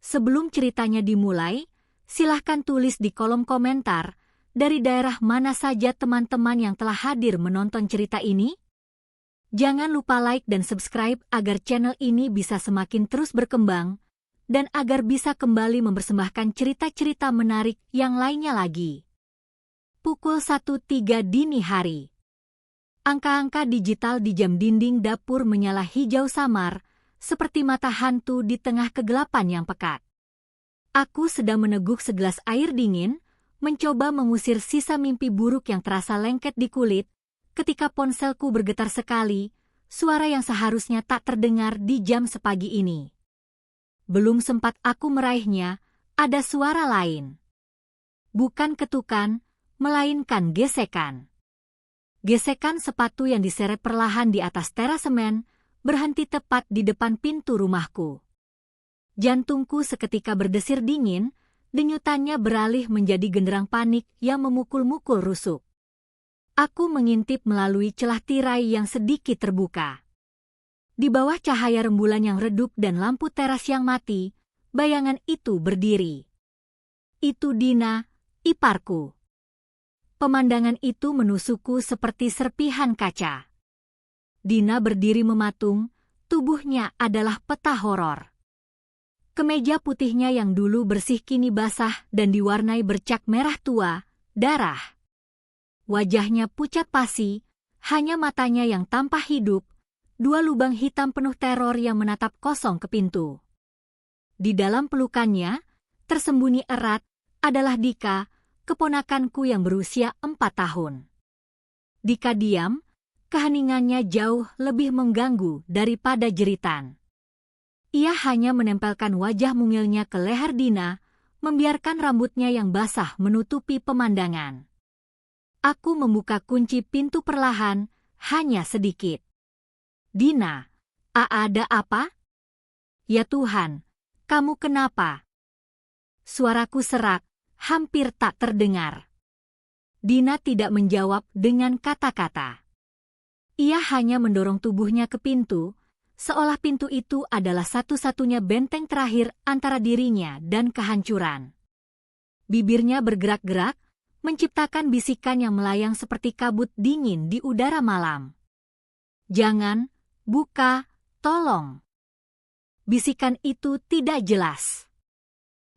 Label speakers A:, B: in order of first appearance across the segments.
A: Sebelum ceritanya dimulai, silahkan tulis di kolom komentar dari daerah mana saja teman-teman yang telah hadir menonton cerita ini. Jangan lupa like dan subscribe agar channel ini bisa semakin terus berkembang dan agar bisa kembali mempersembahkan cerita-cerita menarik yang lainnya lagi. Pukul 1.03 dini hari. Angka-angka digital di jam dinding dapur menyala hijau samar, seperti mata hantu di tengah kegelapan yang pekat. Aku sedang meneguk segelas air dingin, mencoba mengusir sisa mimpi buruk yang terasa lengket di kulit, ketika ponselku bergetar sekali, suara yang seharusnya tak terdengar di jam sepagi ini. Belum sempat aku meraihnya, ada suara lain. Bukan ketukan, melainkan gesekan. Gesekan sepatu yang diseret perlahan di atas teras semen, berhenti tepat di depan pintu rumahku. Jantungku seketika berdesir dingin, denyutannya beralih menjadi genderang panik yang memukul-mukul rusuk. Aku mengintip melalui celah tirai yang sedikit terbuka. Di bawah cahaya rembulan yang redup dan lampu teras yang mati, bayangan itu berdiri. Itu Dina, iparku. Pemandangan itu menusukku seperti serpihan kaca. Dina berdiri mematung, tubuhnya adalah peta horor. Kemeja putihnya yang dulu bersih kini basah dan diwarnai bercak merah tua, darah. Wajahnya pucat pasi, hanya matanya yang tanpa hidup, dua lubang hitam penuh teror yang menatap kosong ke pintu. Di dalam pelukannya, tersembunyi erat, adalah Dika, keponakanku yang berusia 4 tahun. Dika diam, keheningannya jauh lebih mengganggu daripada jeritan. Ia hanya menempelkan wajah mungilnya ke leher Dina, membiarkan rambutnya yang basah menutupi pemandangan. Aku membuka kunci pintu perlahan, hanya sedikit. Dina, ada apa? Ya Tuhan, kamu kenapa? Suaraku serak, hampir tak terdengar. Dina tidak menjawab dengan kata-kata. Ia hanya mendorong tubuhnya ke pintu, seolah pintu itu adalah satu-satunya benteng terakhir antara dirinya dan kehancuran. Bibirnya bergerak-gerak, menciptakan bisikan yang melayang seperti kabut dingin di udara malam. Jangan, buka, tolong. Bisikan itu tidak jelas.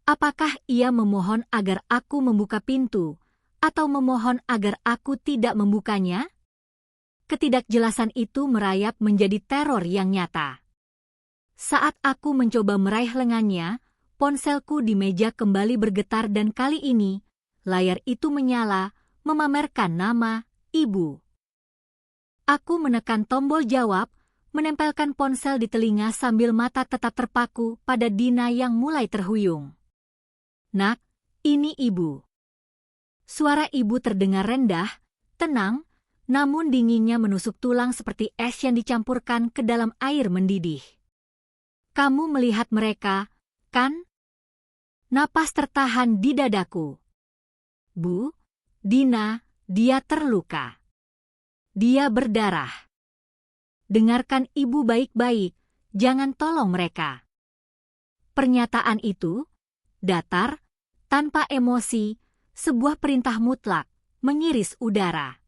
A: Apakah ia memohon agar aku membuka pintu, atau memohon agar aku tidak membukanya? Ketidakjelasan itu merayap menjadi teror yang nyata. Saat aku mencoba meraih lengannya, ponselku di meja kembali bergetar dan kali ini, layar itu menyala, memamerkan nama Ibu. Aku menekan tombol jawab, menempelkan ponsel di telinga sambil mata tetap terpaku pada Dina yang mulai terhuyung. Nak, ini Ibu. Suara Ibu terdengar rendah, tenang, namun dinginnya menusuk tulang seperti es yang dicampurkan ke dalam air mendidih. Kamu melihat mereka, kan? Napas tertahan di dadaku. Bu, Dina, dia terluka. Dia berdarah. Dengarkan Ibu baik-baik, jangan tolong mereka. Pernyataan itu, datar, tanpa emosi, sebuah perintah mutlak, mengiris udara.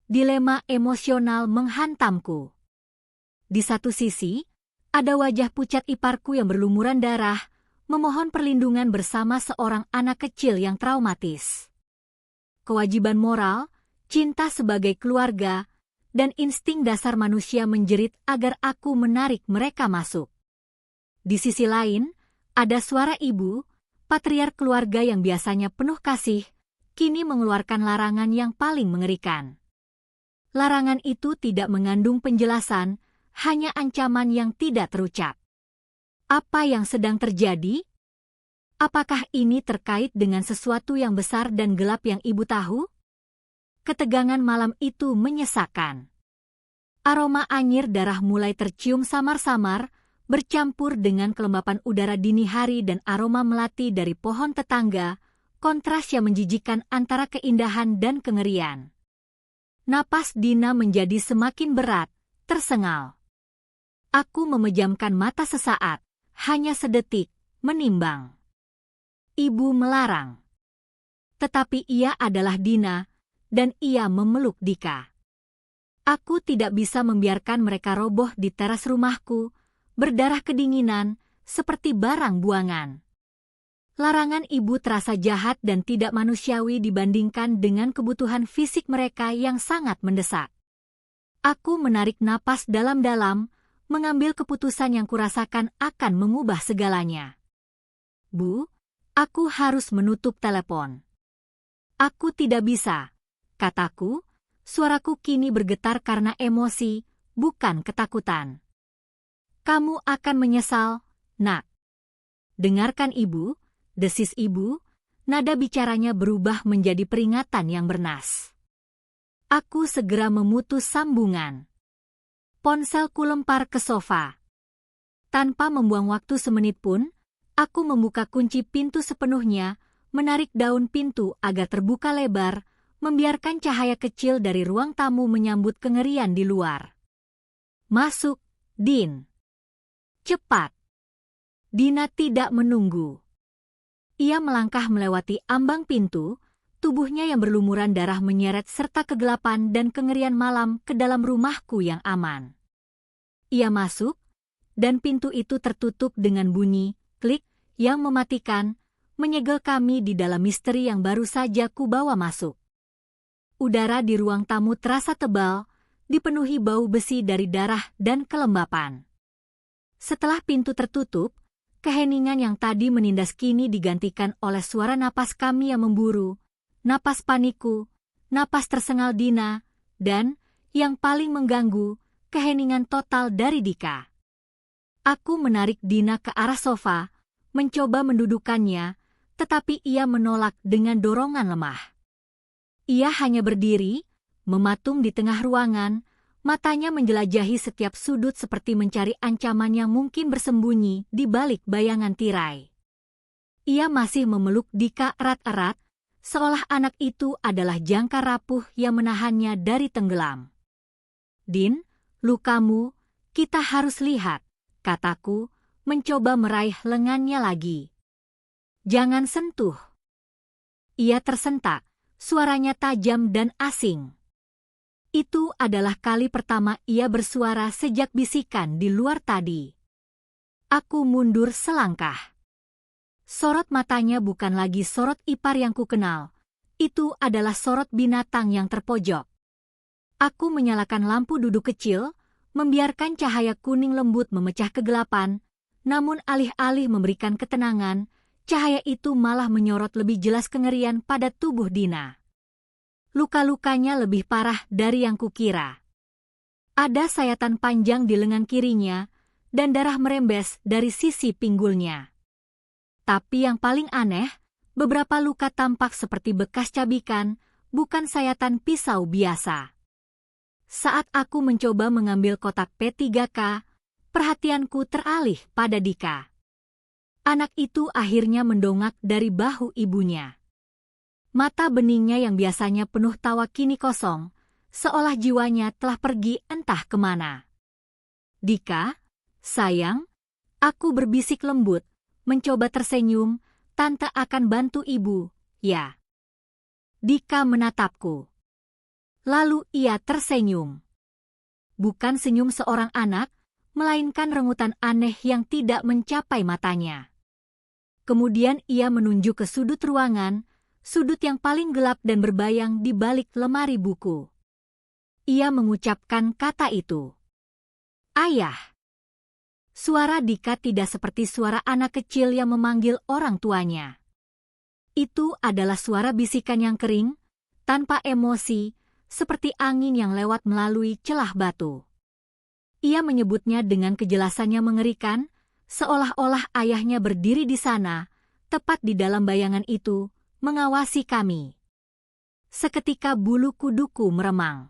A: Dilema emosional menghantamku. Di satu sisi, ada wajah pucat iparku yang berlumuran darah, memohon perlindungan bersama seorang anak kecil yang traumatis. Kewajiban moral, cinta sebagai keluarga, dan insting dasar manusia menjerit agar aku menarik mereka masuk. Di sisi lain, ada suara Ibu, patriark keluarga yang biasanya penuh kasih, kini mengeluarkan larangan yang paling mengerikan. Larangan itu tidak mengandung penjelasan, hanya ancaman yang tidak terucap. Apa yang sedang terjadi? Apakah ini terkait dengan sesuatu yang besar dan gelap yang Ibu tahu? Ketegangan malam itu menyesakkan. Aroma anyir darah mulai tercium samar-samar, bercampur dengan kelembapan udara dini hari dan aroma melati dari pohon tetangga, kontras yang menjijikkan antara keindahan dan kengerian. Napas Dina menjadi semakin berat, tersengal. Aku memejamkan mata sesaat, hanya sedetik, menimbang. Ibu melarang. Tetapi ia adalah Dina, dan ia memeluk Dika. Aku tidak bisa membiarkan mereka roboh di teras rumahku, berdarah kedinginan, seperti barang buangan. Larangan ibu terasa jahat dan tidak manusiawi dibandingkan dengan kebutuhan fisik mereka yang sangat mendesak. Aku menarik napas dalam-dalam, mengambil keputusan yang kurasakan akan mengubah segalanya. Bu, aku harus menutup telepon. Aku tidak bisa, kataku, suaraku kini bergetar karena emosi, bukan ketakutan. Kamu akan menyesal, nak. Dengarkan ibu, desis ibu, nada bicaranya berubah menjadi peringatan yang bernas. Aku segera memutus sambungan. Ponselku lempar ke sofa. Tanpa membuang waktu semenit pun, aku membuka kunci pintu sepenuhnya, menarik daun pintu agar terbuka lebar, membiarkan cahaya kecil dari ruang tamu menyambut kengerian di luar. Masuk, Din. Cepat. Dina tidak menunggu. Ia melangkah melewati ambang pintu, tubuhnya yang berlumuran darah menyeret serta kegelapan dan kengerian malam ke dalam rumahku yang aman. Ia masuk, dan pintu itu tertutup dengan bunyi klik yang mematikan, menyegel kami di dalam misteri yang baru saja kubawa masuk. Udara di ruang tamu terasa tebal, dipenuhi bau besi dari darah dan kelembapan. Setelah pintu tertutup, keheningan yang tadi menindas kini digantikan oleh suara napas kami yang memburu, napas panikku, napas tersengal Dina, dan, yang paling mengganggu, keheningan total dari Dika. Aku menarik Dina ke arah sofa, mencoba mendudukkannya, tetapi ia menolak dengan dorongan lemah. Ia hanya berdiri, mematung di tengah ruangan, matanya menjelajahi setiap sudut seperti mencari ancaman yang mungkin bersembunyi di balik bayangan tirai. Ia masih memeluk Dika erat-erat, seolah anak itu adalah jangkar rapuh yang menahannya dari tenggelam. Din, lukamu, kita harus lihat, kataku, mencoba meraih lengannya lagi. Jangan sentuh. Ia tersentak, suaranya tajam dan asing. Itu adalah kali pertama ia bersuara sejak bisikan di luar tadi. Aku mundur selangkah. Sorot matanya bukan lagi sorot ipar yang kukenal. Itu adalah sorot binatang yang terpojok. Aku menyalakan lampu duduk kecil, membiarkan cahaya kuning lembut memecah kegelapan, namun alih-alih memberikan ketenangan, cahaya itu malah menyorot lebih jelas kengerian pada tubuh Dina. Luka-lukanya lebih parah dari yang kukira. Ada sayatan panjang di lengan kirinya, dan darah merembes dari sisi pinggulnya. Tapi yang paling aneh, beberapa luka tampak seperti bekas cabikan, bukan sayatan pisau biasa. Saat aku mencoba mengambil kotak P3K, perhatianku teralih pada Dika. Anak itu akhirnya mendongak dari bahu ibunya. Mata beningnya yang biasanya penuh tawa kini kosong, seolah jiwanya telah pergi entah kemana. Dika, sayang, aku berbisik lembut, mencoba tersenyum, tante akan bantu ibu, ya. Dika menatapku. Lalu ia tersenyum. Bukan senyum seorang anak, melainkan rengutan aneh yang tidak mencapai matanya. Kemudian ia menunjuk ke sudut ruangan, sudut yang paling gelap dan berbayang di balik lemari buku. Ia mengucapkan kata itu. Ayah. Suara Dika tidak seperti suara anak kecil yang memanggil orang tuanya. Itu adalah suara bisikan yang kering, tanpa emosi, seperti angin yang lewat melalui celah batu. Ia menyebutnya dengan kejelasan yang mengerikan, seolah-olah ayahnya berdiri di sana, tepat di dalam bayangan itu, mengawasi kami. Seketika bulu kuduku meremang.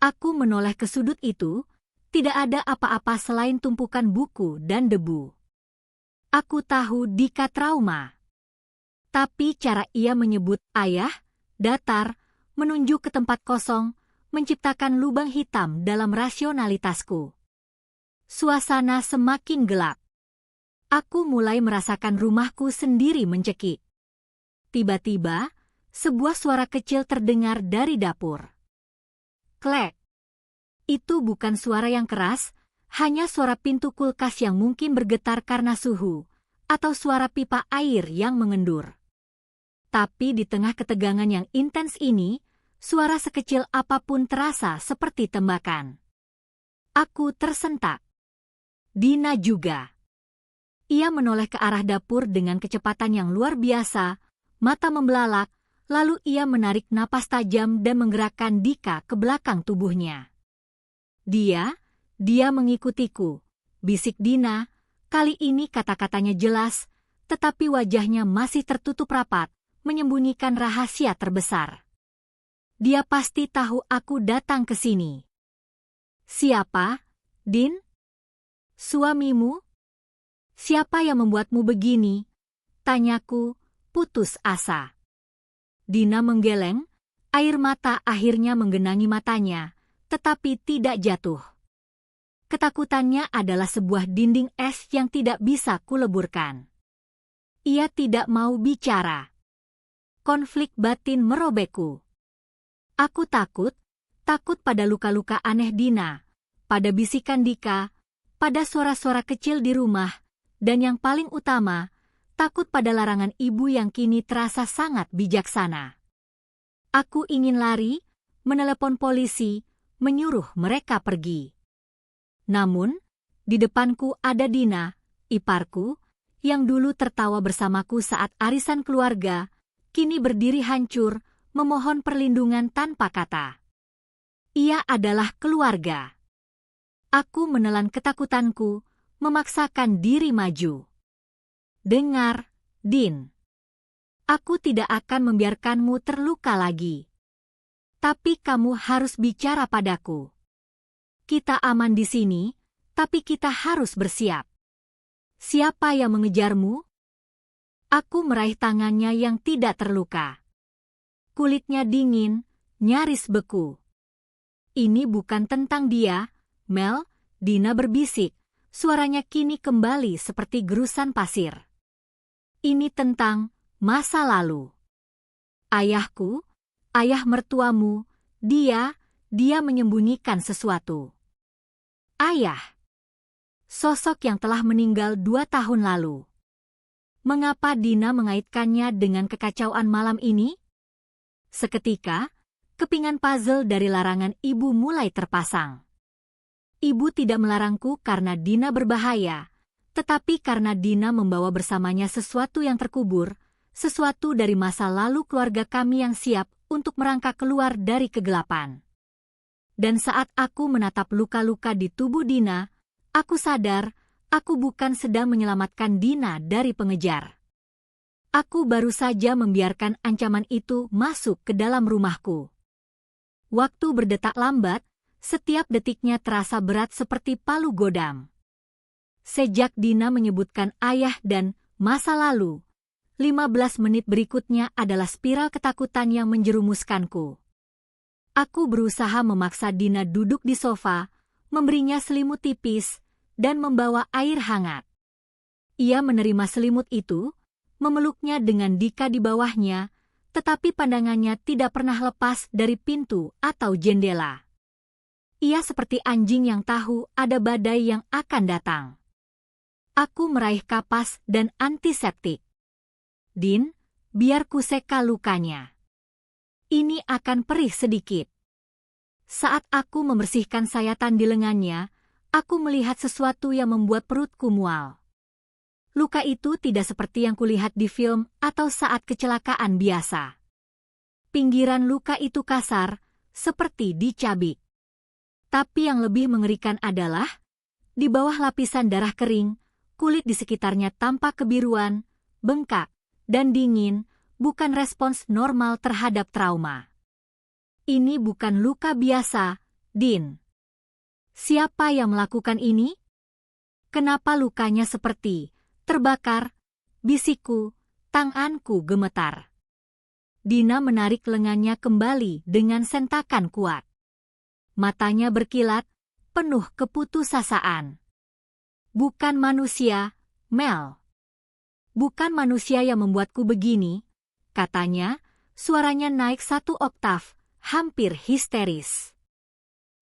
A: Aku menoleh ke sudut itu, tidak ada apa-apa selain tumpukan buku dan debu. Aku tahu Dika trauma. Tapi cara ia menyebut ayah, datar, menunjuk ke tempat kosong, menciptakan lubang hitam dalam rasionalitasku. Suasana semakin gelap. Aku mulai merasakan rumahku sendiri mencekik. Tiba-tiba, sebuah suara kecil terdengar dari dapur. Klek. Itu bukan suara yang keras, hanya suara pintu kulkas yang mungkin bergetar karena suhu, atau suara pipa air yang mengendur. Tapi di tengah ketegangan yang intens ini, suara sekecil apapun terasa seperti tembakan. Aku tersentak. Dina juga. Ia menoleh ke arah dapur dengan kecepatan yang luar biasa, mata membelalak, lalu ia menarik napas tajam dan menggerakkan Dika ke belakang tubuhnya. Dia mengikutiku, bisik Dina, kali ini kata-katanya jelas, tetapi wajahnya masih tertutup rapat, menyembunyikan rahasia terbesar. Dia pasti tahu aku datang ke sini. Siapa, Din? Suamimu? Siapa yang membuatmu begini? Tanyaku, putus asa. Dina menggeleng, air mata akhirnya menggenangi matanya, tetapi tidak jatuh. Ketakutannya adalah sebuah dinding es yang tidak bisa kuleburkan. Ia tidak mau bicara. Konflik batin merobekku. Aku takut pada luka-luka aneh Dina, pada bisikan Dika, pada suara-suara kecil di rumah, dan yang paling utama, takut pada larangan ibu yang kini terasa sangat bijaksana. Aku ingin lari, menelepon polisi, menyuruh mereka pergi. Namun, di depanku ada Dina, iparku, yang dulu tertawa bersamaku saat arisan keluarga, kini berdiri hancur, memohon perlindungan tanpa kata. Ia adalah keluarga. Aku menelan ketakutanku, memaksakan diri maju. Dengar, Din. Aku tidak akan membiarkanmu terluka lagi. Tapi kamu harus bicara padaku. Kita aman di sini, tapi kita harus bersiap. Siapa yang mengejarmu? Aku meraih tangannya yang tidak terluka. Kulitnya dingin, nyaris beku. Ini bukan tentang dia, Mel, Dina berbisik, suaranya kini kembali seperti gerusan pasir. Ini tentang masa lalu. Ayahku, ayah mertuamu, dia menyembunyikan sesuatu. Ayah. Sosok yang telah meninggal 2 tahun lalu. Mengapa Dina mengaitkannya dengan kekacauan malam ini? Seketika, kepingan puzzle dari larangan ibu mulai terpasang. Ibu tidak melarangku karena Dina berbahaya, tetapi karena Dina membawa bersamanya sesuatu yang terkubur, sesuatu dari masa lalu keluarga kami yang siap untuk merangkak keluar dari kegelapan. Dan saat aku menatap luka-luka di tubuh Dina, aku sadar aku bukan sedang menyelamatkan Dina dari pengejar. Aku baru saja membiarkan ancaman itu masuk ke dalam rumahku. Waktu berdetak lambat, setiap detiknya terasa berat seperti palu godam. Sejak Dina menyebutkan ayah dan masa lalu, 15 menit berikutnya adalah spiral ketakutan yang menjerumuskanku. Aku berusaha memaksa Dina duduk di sofa, memberinya selimut tipis, dan membawa air hangat. Ia menerima selimut itu, memeluknya dengan Dika di bawahnya, tetapi pandangannya tidak pernah lepas dari pintu atau jendela. Ia seperti anjing yang tahu ada badai yang akan datang. Aku meraih kapas dan antiseptik. Din, biar kuseka lukanya. Ini akan perih sedikit. Saat aku membersihkan sayatan di lengannya, aku melihat sesuatu yang membuat perutku mual. Luka itu tidak seperti yang kulihat di film atau saat kecelakaan biasa. Pinggiran luka itu kasar, seperti dicabik. Tapi yang lebih mengerikan adalah, di bawah lapisan darah kering, kulit di sekitarnya tampak kebiruan, bengkak, dan dingin, bukan respons normal terhadap trauma. Ini bukan luka biasa, Din. Siapa yang melakukan ini? Kenapa lukanya seperti terbakar? Bisikku, tanganku gemetar. Dina menarik lengannya kembali dengan sentakan kuat. Matanya berkilat, penuh keputusasaan. Bukan manusia, Mel. Bukan manusia yang membuatku begini, katanya, suaranya naik 1 oktav, hampir histeris.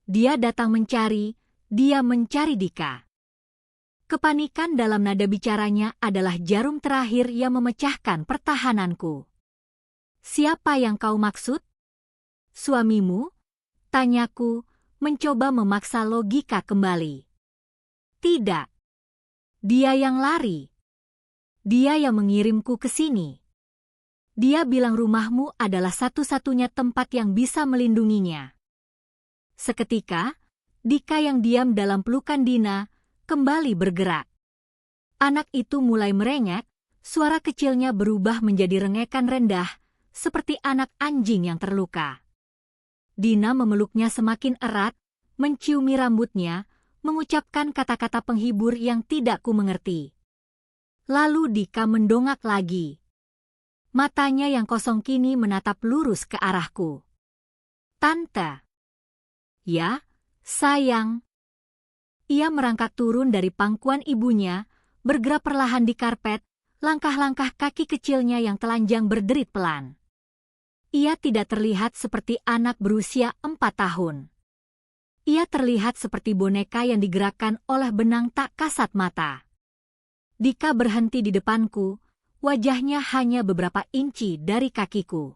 A: Dia datang mencari, dia mencari Dika. Kepanikan dalam nada bicaranya adalah jarum terakhir yang memecahkan pertahananku. Siapa yang kau maksud? Suamimu? Tanyaku, mencoba memaksa logika kembali. Tidak. Dia yang lari. Dia yang mengirimku ke sini. Dia bilang rumahmu adalah satu-satunya tempat yang bisa melindunginya. Seketika, Dika yang diam dalam pelukan Dina kembali bergerak. Anak itu mulai merengek, suara kecilnya berubah menjadi rengekan rendah, seperti anak anjing yang terluka. Dina memeluknya semakin erat, menciumi rambutnya, mengucapkan kata-kata penghibur yang tidak ku mengerti. Lalu Dika mendongak lagi. Matanya yang kosong kini menatap lurus ke arahku. Tante. Ya, sayang. Ia merangkak turun dari pangkuan ibunya, bergerak perlahan di karpet, langkah-langkah kaki kecilnya yang telanjang berderit pelan. Ia tidak terlihat seperti anak berusia 4 tahun. Ia terlihat seperti boneka yang digerakkan oleh benang tak kasat mata. Dika berhenti di depanku, wajahnya hanya beberapa inci dari kakiku.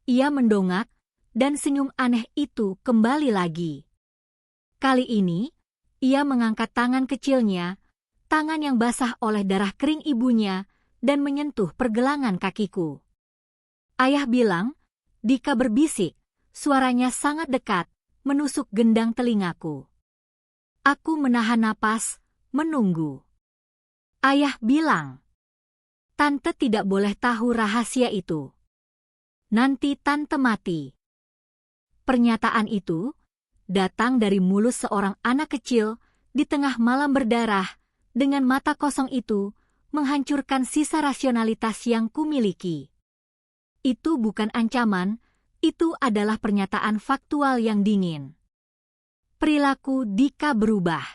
A: Ia mendongak, dan senyum aneh itu kembali lagi. Kali ini, ia mengangkat tangan kecilnya, tangan yang basah oleh darah kering ibunya, dan menyentuh pergelangan kakiku. Ayah bilang, Dika berbisik, suaranya sangat dekat, menusuk gendang telingaku. Aku menahan napas, menunggu. Ayah bilang, Tante tidak boleh tahu rahasia itu. Nanti Tante mati. Pernyataan itu datang dari mulut seorang anak kecil di tengah malam berdarah, dengan mata kosong itu, menghancurkan sisa rasionalitas yang kumiliki. Itu bukan ancaman, itu adalah pernyataan faktual yang dingin. Perilaku Dika berubah.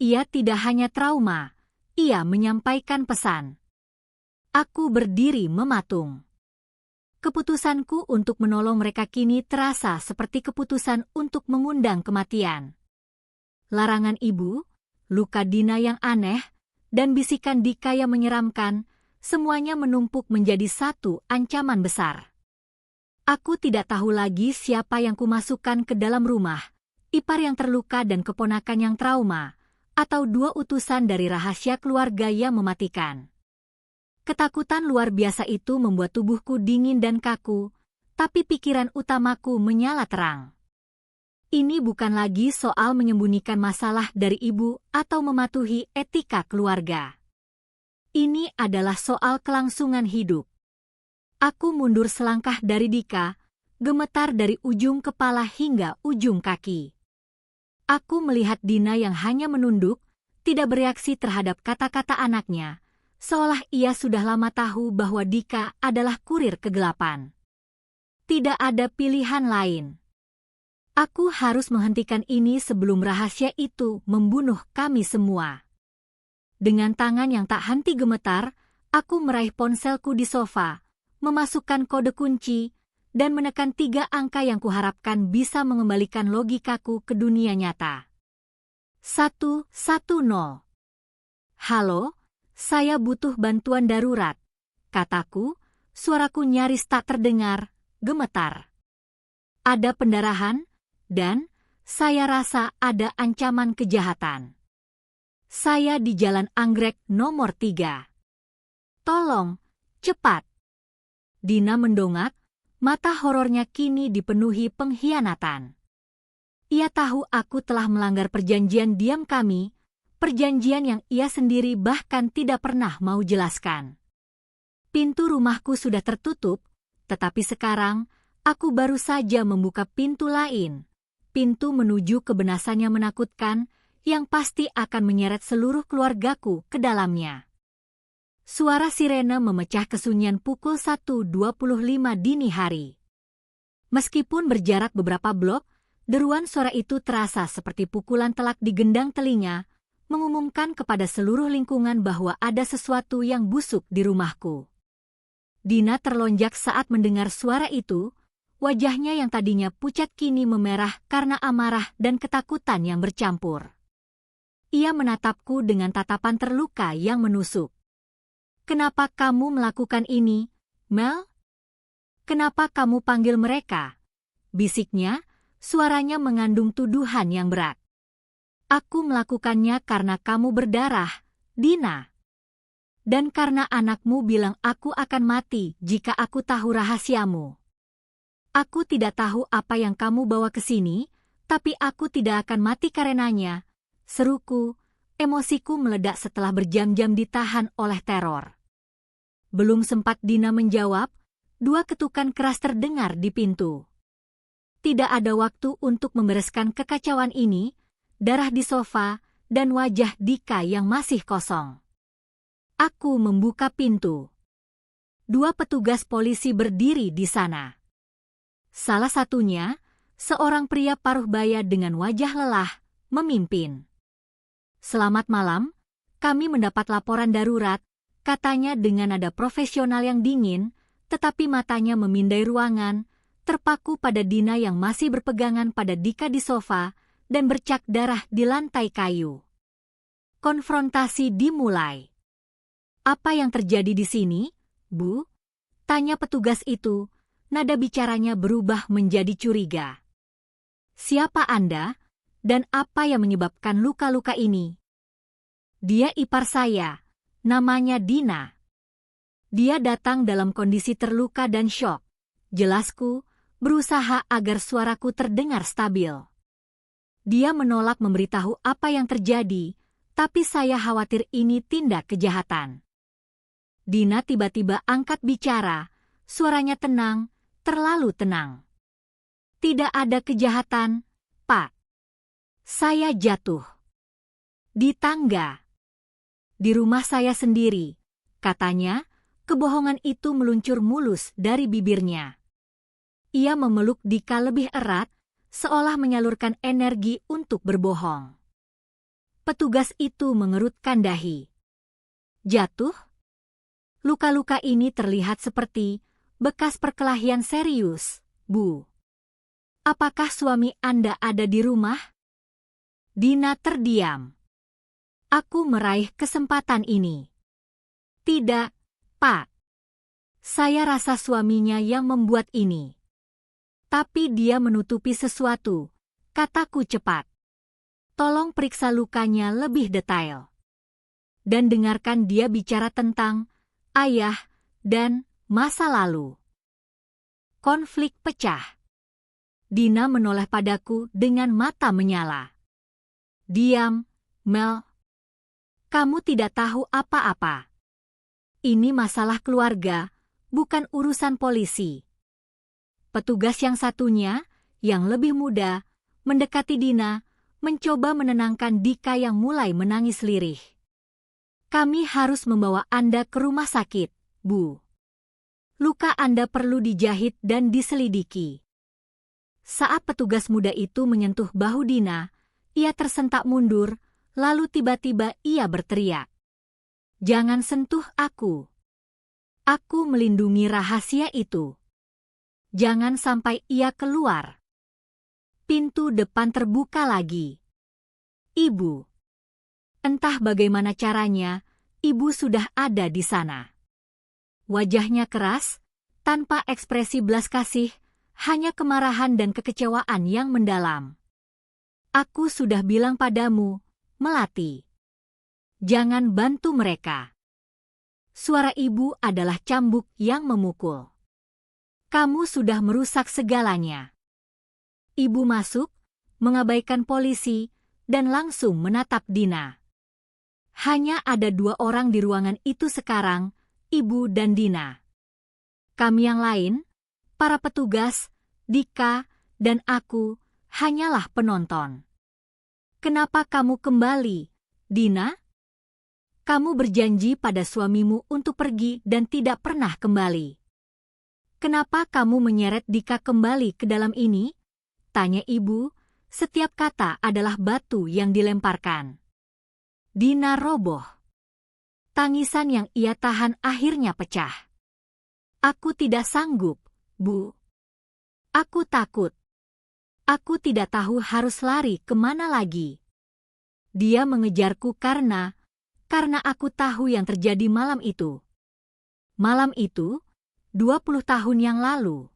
A: Ia tidak hanya trauma, ia menyampaikan pesan. Aku berdiri mematung. Keputusanku untuk menolong mereka kini terasa seperti keputusan untuk mengundang kematian. Larangan ibu, luka Dina yang aneh, dan bisikan Dika yang menyeramkan, semuanya menumpuk menjadi satu ancaman besar. Aku tidak tahu lagi siapa yang kumasukkan ke dalam rumah, ipar yang terluka dan keponakan yang trauma, atau 2 utusan dari rahasia keluarga yang mematikan. Ketakutan luar biasa itu membuat tubuhku dingin dan kaku, tapi pikiran utamaku menyala terang. Ini bukan lagi soal menyembunyikan masalah dari ibu atau mematuhi etika keluarga. Ini adalah soal kelangsungan hidup. Aku mundur selangkah dari Dika, gemetar dari ujung kepala hingga ujung kaki. Aku melihat Dina yang hanya menunduk, tidak bereaksi terhadap kata-kata anaknya, seolah ia sudah lama tahu bahwa Dika adalah kurir kegelapan. Tidak ada pilihan lain. Aku harus menghentikan ini sebelum rahasia itu membunuh kami semua. Dengan tangan yang tak henti gemetar, aku meraih ponselku di sofa, memasukkan kode kunci, dan menekan 3 angka yang kuharapkan bisa mengembalikan logikaku ke dunia nyata. 110. Halo, saya butuh bantuan darurat, kataku, suaraku nyaris tak terdengar, gemetar. Ada pendarahan, dan saya rasa ada ancaman kejahatan. Saya di Jalan Anggrek nomor 3. Tolong, cepat. Dina mendongak, mata horornya kini dipenuhi pengkhianatan. Ia tahu aku telah melanggar perjanjian diam kami, perjanjian yang ia sendiri bahkan tidak pernah mau jelaskan. Pintu rumahku sudah tertutup, tetapi sekarang aku baru saja membuka pintu lain, pintu menuju kebenasan yang menakutkan, yang pasti akan menyeret seluruh keluargaku ke dalamnya. Suara sirene memecah kesunyian pukul 1.25 dini hari. Meskipun berjarak beberapa blok, deruan suara itu terasa seperti pukulan telak di gendang telinga, mengumumkan kepada seluruh lingkungan bahwa ada sesuatu yang busuk di rumahku. Dina terlonjak saat mendengar suara itu, wajahnya yang tadinya pucat kini memerah karena amarah dan ketakutan yang bercampur. Ia menatapku dengan tatapan terluka yang menusuk. "Kenapa kamu melakukan ini, Mel? Kenapa kamu panggil mereka?" bisiknya, suaranya mengandung tuduhan yang berat. "Aku melakukannya karena kamu berdarah, Dina. Dan karena anakmu bilang aku akan mati jika aku tahu rahasiamu. Aku tidak tahu apa yang kamu bawa ke sini, tapi aku tidak akan mati karenanya," seruku. Emosiku meledak setelah berjam-jam ditahan oleh teror. Belum sempat Dina menjawab, 2 ketukan keras terdengar di pintu. Tidak ada waktu untuk membereskan kekacauan ini, darah di sofa, dan wajah Dika yang masih kosong. Aku membuka pintu. 2 petugas polisi berdiri di sana. Salah satunya, seorang pria paruh baya dengan wajah lelah, memimpin. "Selamat malam, kami mendapat laporan darurat," katanya dengan nada profesional yang dingin, tetapi matanya memindai ruangan, terpaku pada Dina yang masih berpegangan pada Dika di sofa, dan bercak darah di lantai kayu. Konfrontasi dimulai. "Apa yang terjadi di sini, Bu?" tanya petugas itu, nada bicaranya berubah menjadi curiga. "Siapa Anda, dan apa yang menyebabkan luka-luka ini?" "Dia ipar saya, namanya Dina. Dia datang dalam kondisi terluka dan syok," jelasku, berusaha agar suaraku terdengar stabil. "Dia menolak memberitahu apa yang terjadi, tapi saya khawatir ini tindak kejahatan." Dina tiba-tiba angkat bicara, suaranya tenang, terlalu tenang. "Tidak ada kejahatan, Pak. Saya jatuh di tangga. Di rumah saya sendiri," katanya, kebohongan itu meluncur mulus dari bibirnya. Ia memeluk Dika lebih erat, seolah menyalurkan energi untuk berbohong. Petugas itu mengerutkan dahi. "Jatuh? Luka-luka ini terlihat seperti bekas perkelahian serius, Bu. Apakah suami Anda ada di rumah?" Dina terdiam. Aku meraih kesempatan ini. "Tidak, Pak. Saya rasa suaminya yang membuat ini. Tapi dia menutupi sesuatu," kataku cepat. "Tolong periksa lukanya lebih detail. Dan dengarkan dia bicara tentang ayah dan masa lalu." Konflik pecah. Dina menoleh padaku dengan mata menyala. "Diam, Mel. Kamu tidak tahu apa-apa. Ini masalah keluarga, bukan urusan polisi." Petugas yang satunya, yang lebih muda, mendekati Dina, mencoba menenangkan Dika yang mulai menangis lirih. "Kami harus membawa Anda ke rumah sakit, Bu. Luka Anda perlu dijahit dan diselidiki." Saat petugas muda itu menyentuh bahu Dina, ia tersentak mundur, lalu tiba-tiba ia berteriak, "Jangan sentuh aku. Aku melindungi rahasia itu. Jangan sampai ia keluar." Pintu depan terbuka lagi. "Ibu." Entah bagaimana caranya, ibu sudah ada di sana. Wajahnya keras, tanpa ekspresi belas kasih, hanya kemarahan dan kekecewaan yang mendalam. "Aku sudah bilang padamu, Melati. Jangan bantu mereka." Suara ibu adalah cambuk yang memukul. "Kamu sudah merusak segalanya." Ibu masuk, mengabaikan polisi, dan langsung menatap Dina. Hanya ada 2 orang di ruangan itu sekarang, ibu dan Dina. Kami yang lain, para petugas, Dika, dan aku, hanyalah penonton. "Kenapa kamu kembali, Dina? Kamu berjanji pada suamimu untuk pergi dan tidak pernah kembali. Kenapa kamu menyeret Dika kembali ke dalam ini?" tanya ibu. Setiap kata adalah batu yang dilemparkan. Dina roboh. Tangisan yang ia tahan akhirnya pecah. Aku tidak sanggup, Bu. Aku takut. Aku tidak tahu harus lari kemana lagi. Dia mengejarku karena aku tahu yang terjadi malam itu. Malam itu, 20 tahun yang lalu.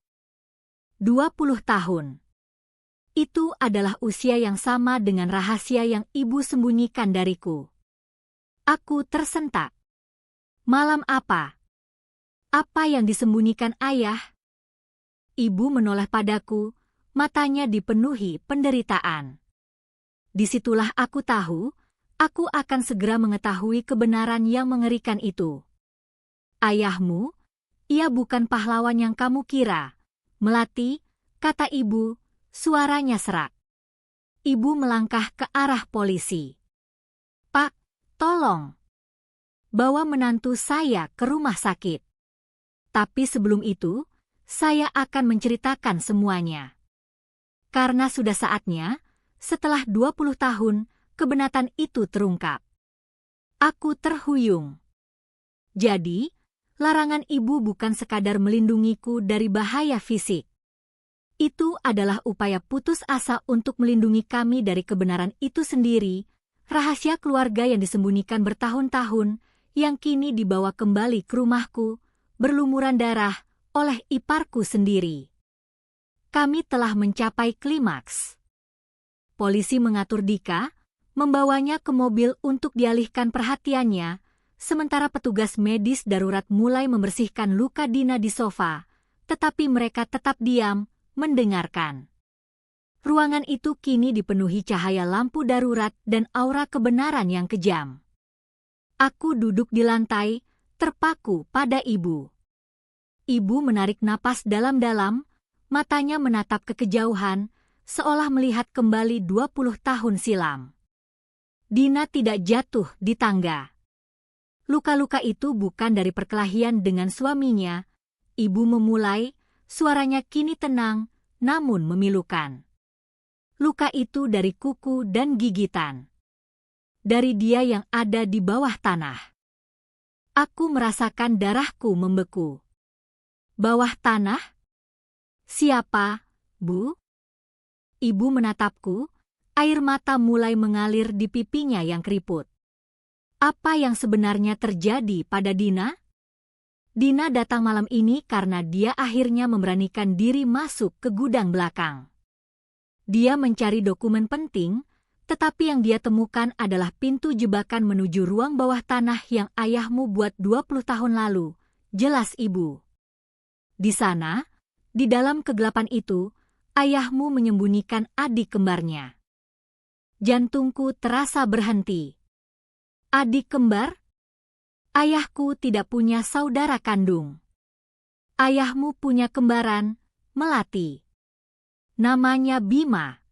A: 20 tahun. Itu adalah usia yang sama dengan rahasia yang ibu sembunyikan dariku. Aku tersentak. Malam apa? Apa yang disembunyikan ayah? Ibu menoleh padaku, matanya dipenuhi penderitaan. Disitulah aku tahu, aku akan segera mengetahui kebenaran yang mengerikan itu. Ayahmu, ia bukan pahlawan yang kamu kira. Melati, kata ibu, suaranya serak. Ibu melangkah ke arah polisi. Pak, tolong. Bawa menantu saya ke rumah sakit. Tapi sebelum itu, saya akan menceritakan semuanya. Karena sudah saatnya, setelah 20 tahun, kebenatan itu terungkap. Aku terhuyung. Jadi, larangan ibu bukan sekadar melindungiku dari bahaya fisik. Itu adalah upaya putus asa untuk melindungi kami dari kebenaran itu sendiri, rahasia keluarga yang disembunyikan bertahun-tahun, yang kini dibawa kembali ke rumahku, berlumuran darah, oleh iparku sendiri. Kami telah mencapai klimaks. Polisi mengatur Dika, membawanya ke mobil untuk dialihkan perhatiannya, sementara petugas medis darurat mulai membersihkan luka Dina di sofa, tetapi mereka tetap diam, mendengarkan. Ruangan itu kini dipenuhi cahaya lampu darurat dan aura kebenaran yang kejam. Aku duduk di lantai, terpaku pada ibu. Ibu menarik napas dalam-dalam, matanya menatap ke kejauhan, seolah melihat kembali 20 tahun silam. Dina tidak jatuh di tangga. Luka-luka itu bukan dari perkelahian dengan suaminya. Ibu memulai, suaranya kini tenang, namun memilukan. Luka itu dari kuku dan gigitan. Dari dia yang ada di bawah tanah. Aku merasakan darahku membeku. Bawah tanah? Siapa, Bu? Ibu menatapku, air mata mulai mengalir di pipinya yang keriput. Apa yang sebenarnya terjadi pada Dina? Dina datang malam ini karena dia akhirnya memberanikan diri masuk ke gudang belakang. Dia mencari dokumen penting, tetapi yang dia temukan adalah pintu jebakan menuju ruang bawah tanah yang ayahmu buat 20 tahun lalu, jelas ibu. Di sana, di dalam kegelapan itu, ayahmu menyembunyikan adik kembarnya. Jantungku terasa berhenti. Adik kembar? Ayahku tidak punya saudara kandung. Ayahmu punya kembaran, Melati. Namanya Bima.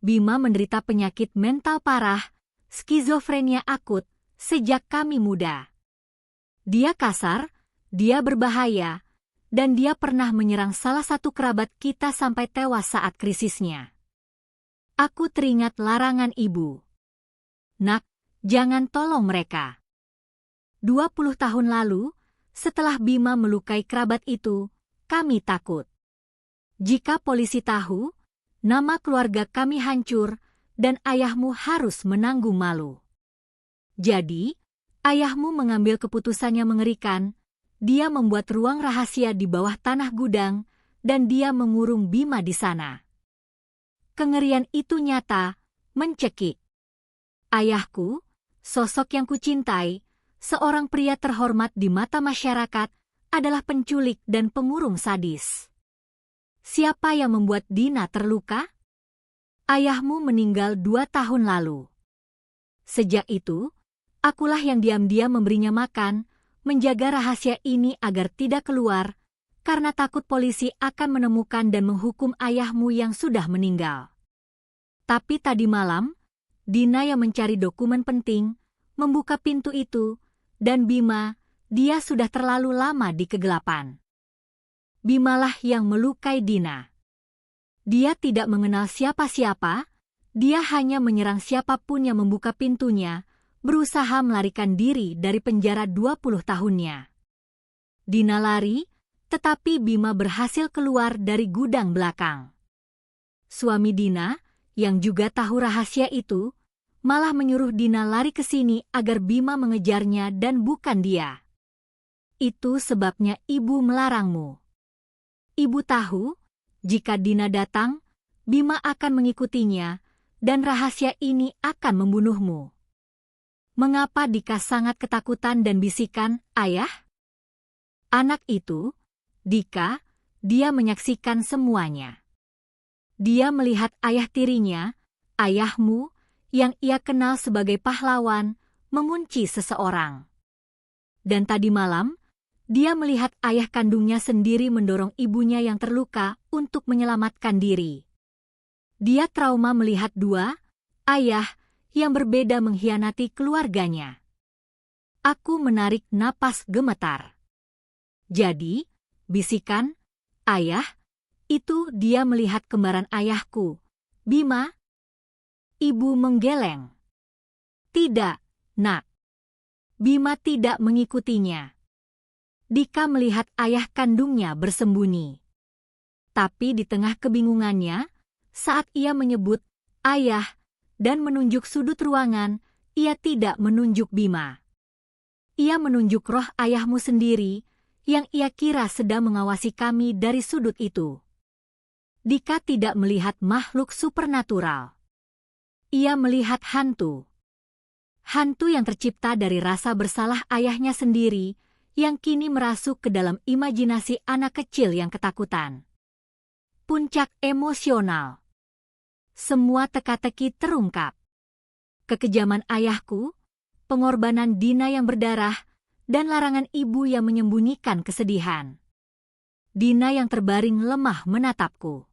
A: Bima menderita penyakit mental parah, skizofrenia akut, sejak kami muda. Dia kasar, dia berbahaya, dan dia pernah menyerang salah satu kerabat kita sampai tewas saat krisisnya. Aku teringat larangan ibu. Nak, jangan tolong mereka. 20 tahun lalu, setelah Bima melukai kerabat itu, kami takut. Jika polisi tahu, nama keluarga kami hancur, dan ayahmu harus menanggung malu. Jadi, ayahmu mengambil keputusan yang mengerikan. Dia membuat ruang rahasia di bawah tanah gudang, dan dia mengurung Bima di sana. Kengerian itu nyata, mencekik. Ayahku, sosok yang kucintai, seorang pria terhormat di mata masyarakat, adalah penculik dan pemurung sadis. Siapa yang membuat Dina terluka? Ayahmu meninggal 2 tahun lalu. Sejak itu, akulah yang diam-diam memberinya makan, menjaga rahasia ini agar tidak keluar, karena takut polisi akan menemukan dan menghukum ayahmu yang sudah meninggal. Tapi tadi malam, Dina yang mencari dokumen penting, membuka pintu itu, dan Bima, dia sudah terlalu lama di kegelapan. Bimalah yang melukai Dina. Dia tidak mengenal siapa-siapa, dia hanya menyerang siapapun yang membuka pintunya, berusaha melarikan diri dari penjara 20 tahunnya. Dina lari, tetapi Bima berhasil keluar dari gudang belakang. Suami Dina, yang juga tahu rahasia itu, malah menyuruh Dina lari ke sini agar Bima mengejarnya dan bukan dia. Itu sebabnya ibu melarangmu. Ibu tahu, jika Dina datang, Bima akan mengikutinya, dan rahasia ini akan membunuhmu. Mengapa Dika sangat ketakutan dan bisikan, "Ayah?" Anak itu, Dika, dia menyaksikan semuanya. Dia melihat ayah tirinya, ayahmu, yang ia kenal sebagai pahlawan, mengunci seseorang. Dan tadi malam, dia melihat ayah kandungnya sendiri mendorong ibunya yang terluka untuk menyelamatkan diri. Dia trauma melihat dua ayah yang berbeda mengkhianati keluarganya. Aku menarik napas gemetar. Jadi, bisikan, "Ayah," itu dia melihat kembaran ayahku, Bima. Ibu menggeleng. "Tidak, Nak." Bima tidak mengikutinya. Dika melihat ayah kandungnya bersembunyi. Tapi di tengah kebingungannya, saat ia menyebut "ayah" dan menunjuk sudut ruangan, ia tidak menunjuk Bima. Ia menunjuk roh ayahmu sendiri, yang ia kira sedang mengawasi kami dari sudut itu. Dika tidak melihat makhluk supernatural. Ia melihat hantu. Hantu yang tercipta dari rasa bersalah ayahnya sendiri, yang kini merasuk ke dalam imajinasi anak kecil yang ketakutan. Puncak emosional. Semua teka-teki terungkap. Kekejaman ayahku, pengorbanan Dina yang berdarah, dan larangan ibu yang menyembunyikan kesedihan. Dina yang terbaring lemah menatapku.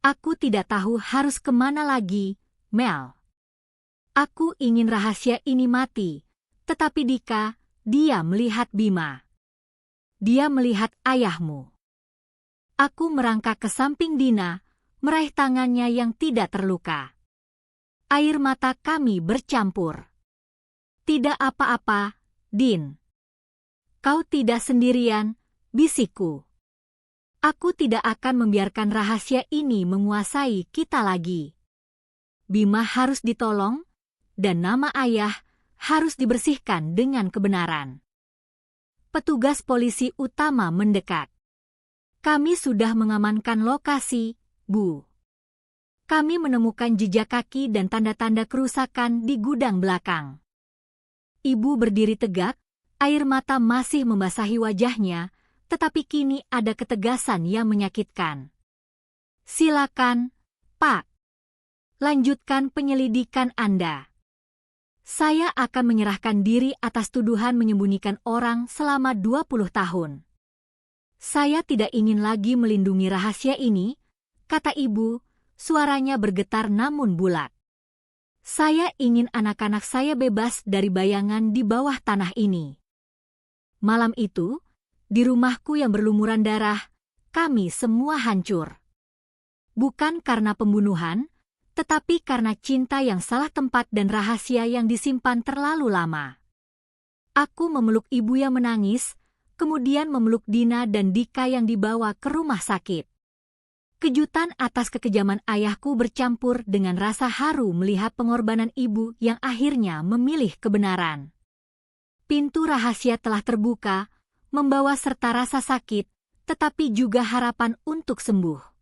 A: Aku tidak tahu harus kemana lagi, Mel. Aku ingin rahasia ini mati, tetapi Dika, dia melihat Bima. Dia melihat ayahmu. Aku merangkak ke samping Dina, meraih tangannya yang tidak terluka. Air mata kami bercampur. "Tidak apa-apa, Din. Kau tidak sendirian," bisikku. "Aku tidak akan membiarkan rahasia ini menguasai kita lagi. Bima harus ditolong, dan nama ayah harus dibersihkan dengan kebenaran." Petugas polisi utama mendekat. "Kami sudah mengamankan lokasi, Bu. Kami menemukan jejak kaki dan tanda-tanda kerusakan di gudang belakang." Ibu berdiri tegak, air mata masih membasahi wajahnya, tetapi kini ada ketegasan yang menyakitkan. "Silakan, Pak. Lanjutkan penyelidikan Anda. Saya akan menyerahkan diri atas tuduhan menyembunyikan orang selama 20 tahun. Saya tidak ingin lagi melindungi rahasia ini," kata ibu, suaranya bergetar namun bulat. "Saya ingin anak-anak saya bebas dari bayangan di bawah tanah ini." Malam itu, di rumahku yang berlumuran darah, kami semua hancur. Bukan karena pembunuhan, tetapi karena cinta yang salah tempat dan rahasia yang disimpan terlalu lama. Aku memeluk ibu yang menangis, kemudian memeluk Dina dan Dika yang dibawa ke rumah sakit. Kejutan atas kekejaman ayahku bercampur dengan rasa haru melihat pengorbanan ibu yang akhirnya memilih kebenaran. Pintu rahasia telah terbuka, membawa serta rasa sakit, tetapi juga harapan untuk sembuh.